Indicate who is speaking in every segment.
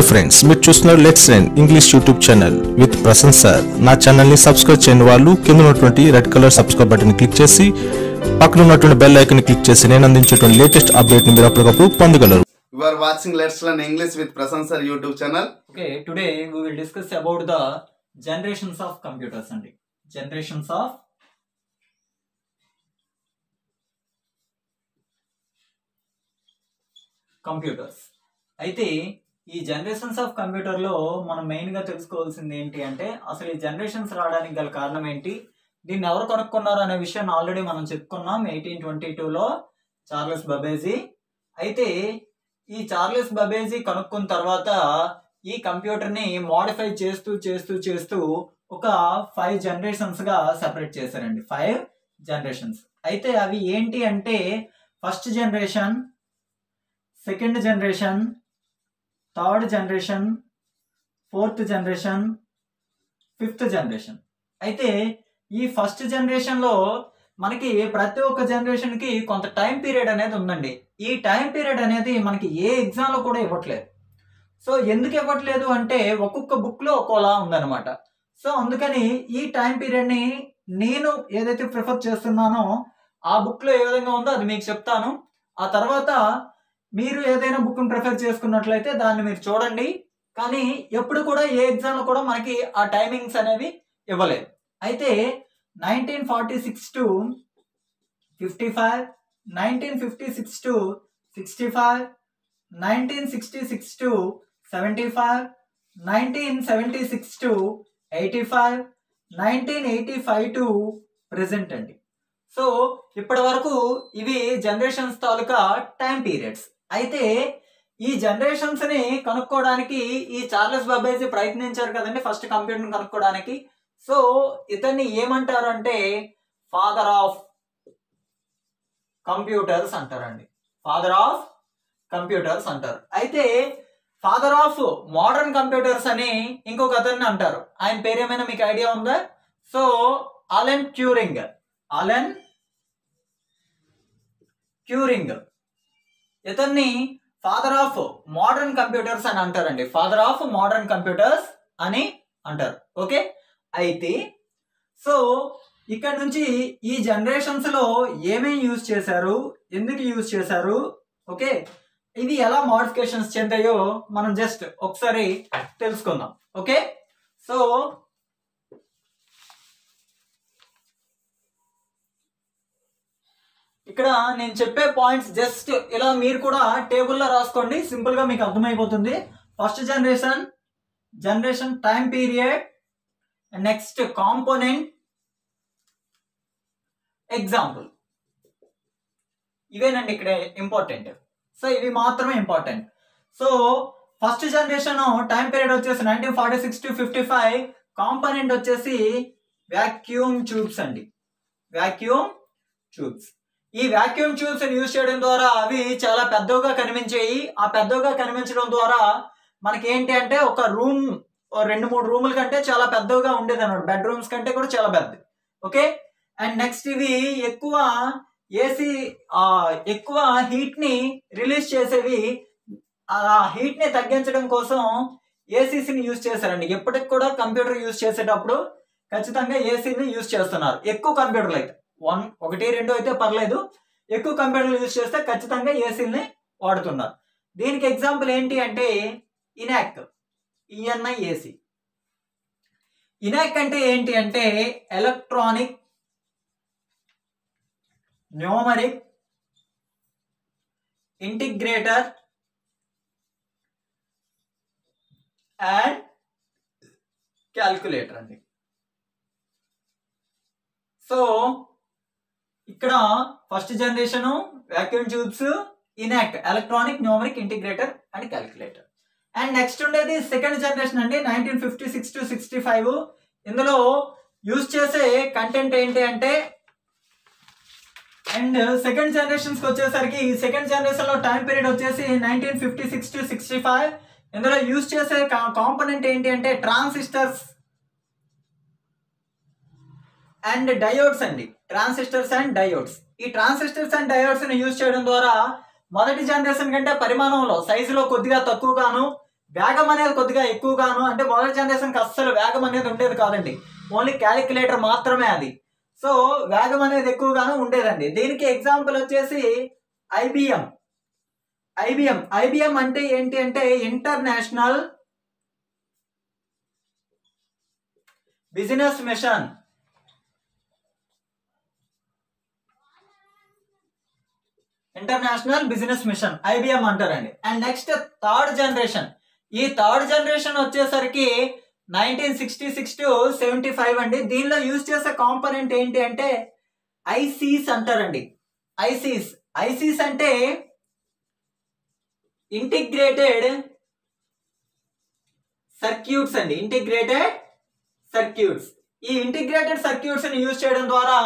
Speaker 1: Hi friends, మీరు చూస్తున్నారు let's learn English YouTube channel with Prasan sir. నా ఛానల్ని సబ్స్క్రైబ్ చేయని వాళ్ళు కింద ఉన్నటువంటి red colour subscribe button click చేసి పక్కన ఉన్నటువంటి బెల్ ఐకాన్ క్లిక్ చేసి నేను అందించేటువంటి లేటెస్ట్ అప్డేట్ని మీరు అప్పటికప్పుడు పొందగలరు.
Speaker 2: You are watching Let's Learn English with Prasan Sir YouTube channel.
Speaker 3: Okay, today we will discuss about the generations of computers and generations of computers. అయితే ఈ జనరేషన్స్ ఆఫ్ కంప్యూటర్ లో మనం మెయిన్ గా తెలుసుకోవాల్సింది ఏంటి అంటే అసలు ఈ జనరేషన్స్ రావడానికి గల కారణం ఏంటి, దీన్ని ఎవరు కనుక్కున్నారు అనే విషయాన్ని ఆల్రెడీ మనం చెప్పుకున్నాం 1822లో చార్లెస్ బబేజీ. అయితే ఈ చార్లెస్ బబేజీ కనుక్కున్న తర్వాత ఈ కంప్యూటర్ ని మోడిఫై చేస్తూ చేస్తూ చేస్తూ ఒక 5 జనరేషన్స్ గా సెపరేట్ చేశారండి. 5 జనరేషన్స్. అయితే అవి ఏంటి అంటే first generation, second generation, third generation, fourth generation, fifth generation. అయితే ఈ ఫస్ట్ జనరేషన్ లో మనకి ప్రతి ఒక్క జనరేషన్ కి కొంత టైం పీరియడ్ అనేది ఉందండి. ఈ టైం పీరియడ్ అనేది మనకి ఏ ఎగ్జామ్ లో కూడా ఇవ్వట్లేదు. సో ఎందుకు ఇవ్వట్లేదు అంటే ఒక్కొక్క బుక్ లో ఒక్కోలా ఉందన్నమాట. సో అందుకని ఈ టైం పీరియడ్ ని నేను ఏదైతే ప్రిఫర్ చేస్తున్నానో ఆ బుక్ లో ఏ విధంగా ఉందో అది మీకు చెప్తాను. ఆ తర్వాత మీరు ఏదైనా బుక్ ప్రిఫర్ చేసుకున్నట్లయితే దాన్ని మీరు చూడండి. కానీ ఎప్పుడు కూడా ఏ ఎగ్జామ్ లో కూడా మనకి ఆ టైమింగ్స్ అనేవి ఇవ్వలేదు. అయితే 1946 to 55, 1956 to 65, 1966 to 75, 1976 to 85, 1985 to present అండి. సో ఇప్పటి వరకు ఇవి జనరేషన్స్ తాలూకా టైం పీరియడ్స్. అయితే ఈ జనరేషన్స్ ని కనుక్కోవడానికి ఈ చార్లెస్ బబేజీ ప్రయత్నించారు కదండి ఫస్ట్ కంప్యూటర్ ని కనుక్కోవడానికి. సో ఇతన్ని ఏమంటారు అంటే ఫాదర్ ఆఫ్ కంప్యూటర్స్ అంటారండి. ఫాదర్ ఆఫ్ కంప్యూటర్స్ అంటారు. అయితే ఫాదర్ ఆఫ్ మోడర్న్ కంప్యూటర్స్ అని ఇంకొక అతన్ని అంటారు. ఆయన పేరు ఏమైనా మీకు ఐడియా ఉందా? So Allen Turing. Allen Turing ఇతన్ని ఫాదర్ ఆఫ్ మోడర్న్ కంప్యూటర్స్ అని అంటారండి. ఫాదర్ ఆఫ్ మోడర్న్ కంప్యూటర్స్ అని అంటారు. ఓకే. అయితే సో ఇక్కడ నుంచి ఈ జనరేషన్స్ లో ఏమేమి యూజ్ చేశారు, ఎందుకు యూజ్ చేశారు, ఓకే, ఇవి ఎలా మోడిఫికేషన్స్ చెందాయో మనం జస్ట్ ఒకసారి తెలుసుకుందాం. ఓకే. సో ఇక్కడ నేను చెప్పే పాయింట్స్ జస్ట్ ఇలా మీరు కూడా టేబుల్లో రాసుకోండి, సింపుల్ గా మీకు అర్థమైపోతుంది. First generation, generation time period, next component, example, ఇవేనండి ఇక్కడ ఇంపార్టెంట్. సో ఇవి మాత్రమే important. So first generation time period వచ్చేసి 1946 to 55, కాంపోనెంట్ వచ్చేసి వాక్యూమ్ ట్యూబ్స్ అండి. Vacuum tubes. ఈ వాక్యూమ్ ట్యూబ్స్ యూజ్ చేయడం ద్వారా అవి చాలా పెద్దగా కనిపించాయి. ఆ పెద్దగా కనిపించడం ద్వారా మనకి ఏంటి అంటే ఒక రూమ్ 2-3 రూముల కంటే చాలా పెద్దగా ఉండేది అన్నమాట. బెడ్రూమ్స్ కంటే కూడా చాలా పెద్ద. ఓకే. అండ్ నెక్స్ట్ ఇవి ఎక్కువ ఏసీ, ఎక్కువ హీట్ ని రిలీజ్ చేసేవి. ఆ హీట్ ని తగ్గించడం కోసం ఏసీసీని యూజ్ చేశారండి. ఎప్పటికి కూడా కంప్యూటర్ యూజ్ చేసేటప్పుడు ఖచ్చితంగా ఏసీని యూజ్ చేస్తున్నారు. ఎక్కువ కంప్యూటర్లు అయితే 1, 2 అయితే పర్లేదు, ఎక్కువ కంప్యూటర్లు యూజ్ చేస్తే ఖచ్చితంగా ఏసీని వాడుతున్నారు. దీనికి ఎగ్జాంపుల్ ఏంటి అంటే ఇనాక్, ఈఎన్ఐఏసి. ఇనాక్ అంటే ఏంటి అంటే electronic numeric integrator and calculator అండి. సో ఇక్కడ first generation vacuum tubes, Enoch electronic numeric integrator and calculator. And next ఉండేది సెకండ్ జనరేషన్ అండి 1956 to 65. ఇందులో యూజ్ చేసే కంటెంట్ ఏంటి అంటే అండ్ సెకండ్ జనరేషన్స్ వచ్చేసరికి సెకండ్ జనరేషన్ లో టైం పీరియడ్ వచ్చేసి 1956 to 65. ఇందులో యూజ్ చేసే కాంపోనెంట్ ఏంటి అంటే ట్రాన్సిస్టర్స్ అండ్ డయోడ్స్ అండి. Transistors and diodes. ఈ ట్రాన్సిస్టర్స్ అండ్ డయోడ్స్ ని యూజ్ చేయడం ద్వారా మొదటి జనరేషన్ కంటే పరిమాణంలో సైజులో కొద్దిగా తక్కువగాను, వేగం అనేది కొద్దిగా ఎక్కువగాను, అంటే మొదటి జనరేషన్కి అస్సలు వేగం అనేది ఉండేది కాదండి, ఓన్లీ క్యాలిక్యులేటర్ మాత్రమే అది. సో వేగం అనేది ఎక్కువగాను ఉండేదండి. దీనికి ఎగ్జాంపుల్ వచ్చేసి ఐబిఎం. ఐబిఎం అంటే ఏంటి అంటే international business machine. International business machine IBM అంటారండి. And next third generation. ఈ థర్డ్ జనరేషన్ వచ్చేసరికి 1966 to 75 అండి. దీనిలో యూజ్ చేసే కాంపోనెంట్ ఏంటి అంటే ఐసీస్ అంటారండి. ఐసీస్ అంటే ఇంటిగ్రేటెడ్ సర్క్యూట్స్ అండి. Integrated circuits. ఈ ఇంటిగ్రేటెడ్ సర్క్యూట్స్ ని యూజ్ చేయడం ద్వారా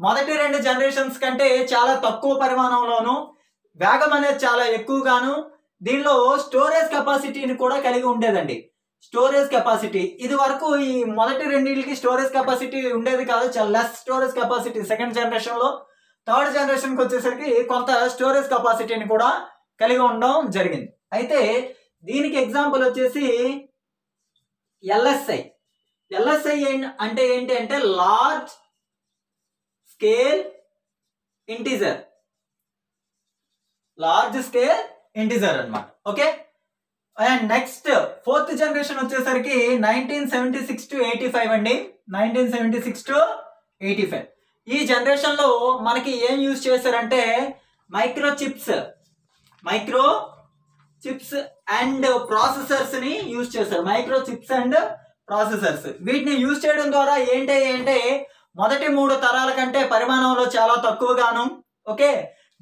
Speaker 3: మొదటి 2 జనరేషన్స్ కంటే చాలా తక్కువ పరిమాణంలోను, వేగం అనేది చాలా ఎక్కువగాను, దీనిలో స్టోరేజ్ కెపాసిటీని కూడా కలిగి ఉండేదండి. స్టోరేజ్ కెపాసిటీ ఇది వరకు ఈ మొదటి 2 స్టోరేజ్ కెపాసిటీ ఉండేది కాదు, చాలా less storage capacity second generation లో. థర్డ్ జనరేషన్ కి వచ్చేసరికి కొంత స్టోరేజ్ కెపాసిటీని కూడా కలిగి ఉండడం జరిగింది. అయితే దీనికి ఎగ్జాంపుల్ వచ్చేసి ఎల్ఎస్ఐ. అంటే ఏంటి అంటే లార్జ్ స్కేల్ ఇంటిజర్. అన్నమాట. Okay. And next 4th generation వచ్చేసరికి 1976 to 85 అండి. 1976 to 85. ఈ జనరేషన్ లో మనకి ఏం యూజ్ చేశారంటే మైక్రో చిప్స్ అండ్ ప్రాసెసర్స్ ని యూజ్ చేశారు. వీటిని యూజ్ చేయడం ద్వారా ఏంటి అంటే మొదటి 3 తరాల కంటే పరిమాణంలో చాలా తక్కువగాను, ఓకే,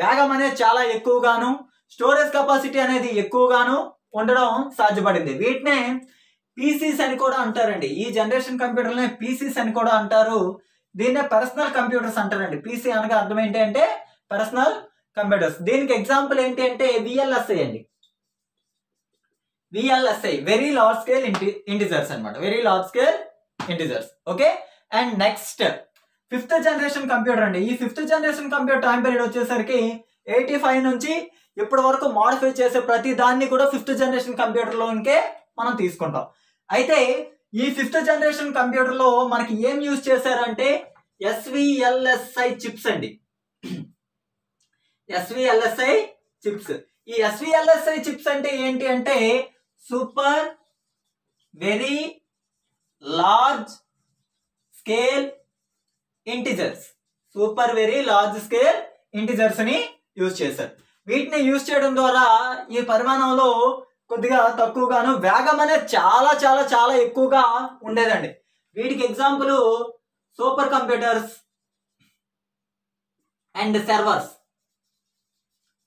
Speaker 3: వేగం అనేది చాలా ఎక్కువగాను, స్టోరేజ్ కెపాసిటీ అనేది ఎక్కువగాను ఉండడం సాధ్యపడింది. వీటినే పీసీస్ అని కూడా అంటారండి. ఈ జనరేషన్ కంప్యూటర్లనే పీసీస్ అని కూడా అంటారు. దీన్నే పర్సనల్ కంప్యూటర్స్ అంటారండి. పీసీ అనగా అర్థం ఏంటి అంటే పర్సనల్ కంప్యూటర్స్. దీనికి ఎగ్జాంపుల్ ఏంటి అంటే విఎల్ఎస్ఐ అండి. వెరీ లార్జ్ స్కేల్ ఇంటిజర్స్ అన్నమాట. Okay. And next 5th generation computer అండి. ఈ 5th generation computer time period వచ్చేసరికి 85 నుంచి ఇప్పటి వరకు మాడిఫై చేసే ప్రతి దాన్ని కూడా 5th జనరేషన్ కంప్యూటర్ లోనికే మనం తీసుకుంటాం. అయితే ఈ 5th జనరేషన్ కంప్యూటర్ లో మనకి ఏం యూజ్ చేశారంటే SVLSI చిప్స్ అండి. ఈ SVLSI చిప్స్ అంటే ఏంటి అంటే super very large scale integers ని యూజ్ చేశారు. వీటిని యూజ్ చేయడం ద్వారా ఈ పరిమాణంలో కొద్దిగా తక్కువగాను, వేగం అనేది చాలా చాలా చాలా ఎక్కువగా ఉండేదండి. వీటికి example super computers and servers.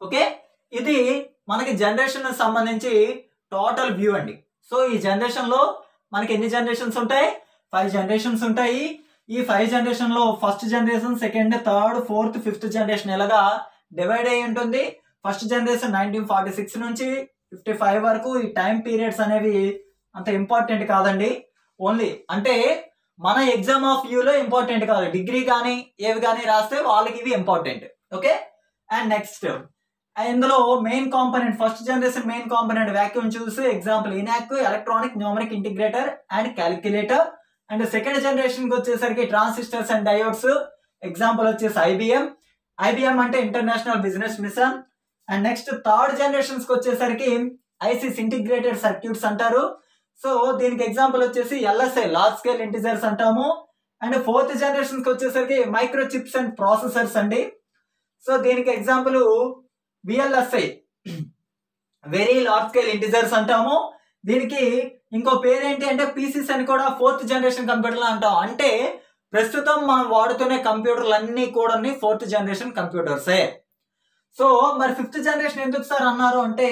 Speaker 3: Okay. ఇది మనకి జనరేషన్ సంబంధించి టోటల్ వ్యూ అండి. సో ఈ జనరేషన్ లో మనకి ఎన్ని జనరేషన్స్ ఉంటాయి? 5 జనరేషన్స్ ఉంటాయి. ఈ 5 జనరేషన్ లో first generation, second, third, fourth, 5th generation ఇలాగా డివైడ్ అయి ఉంటుంది. ఫస్ట్ జనరేషన్ 1946 నుంచి 55 వరకు. ఈ టైం పీరియడ్స్ అనేవి అంత ఇంపార్టెంట్ కాదండి. ఓన్లీ అంటే మన ఎగ్జామ్ ఆఫ్ వ్యూలో ఇంపార్టెంట్ కాదు, డిగ్రీ కానీ ఏవి కానీ రాస్తే వాళ్ళకి ఇవి ఇంపార్టెంట్. ఓకే. అండ్ నెక్స్ట్ ఇందులో main component, first generation main component vacuum చూసి example ENIAC, electronic numeric integrator and calculator. And second generation కి వచ్చేసరికి ట్రాన్సిస్టర్స్ అండ్ డయోడ్స్. ఎగ్జాంపుల్ వచ్చేసి ఐబిఎం అంటే international business machine. And next third generations కి వచ్చేసరికి ICs integrated circuits అంటారు. So దీనికి example వచ్చేసి ఎల్ఎస్ఐ లార్జ్ స్కేల్ ఇంటిజర్స్ అంటాము. అండ్ 4th జనరేషన్ కి వచ్చేసరికి మైక్రో చిప్స్ అండ్ ప్రాసెసర్స్ అండి. సో దీనికి example VLSI very large scale integers అంటాము. దీనికి ఇంకో పేరేంటి అంటే పీసీస్ అని కూడా 4th జనరేషన్ కంప్యూటర్లు అంటాం. అంటే ప్రస్తుతం మనం వాడుతున్న కంప్యూటర్లు అన్ని కూడా 4th జనరేషన్ కంప్యూటర్సే. సో మరి 5th జనరేషన్ ఎందుకు సార్ అన్నారు అంటే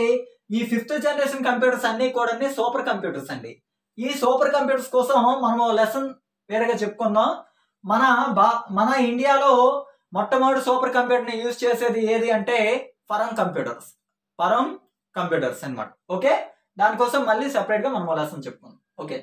Speaker 3: ఈ 5th జనరేషన్ కంప్యూటర్స్ అన్ని కూడా సూపర్ కంప్యూటర్స్ అండి. ఈ సూపర్ కంప్యూటర్స్ కోసం మనం లెసన్ వేరేగా చెప్పుకుందాం. మన ఇండియాలో మొట్టమొదటి సూపర్ కంప్యూటర్ ని యూజ్ చేసేది ఏది అంటే పరం కంప్యూటర్స్ అన్నమాట. ఓకే. దానికోసం మళ్ళీ సెపరేట్ గా మనం లెసన్ చెప్పుకుందాం. ఓకే.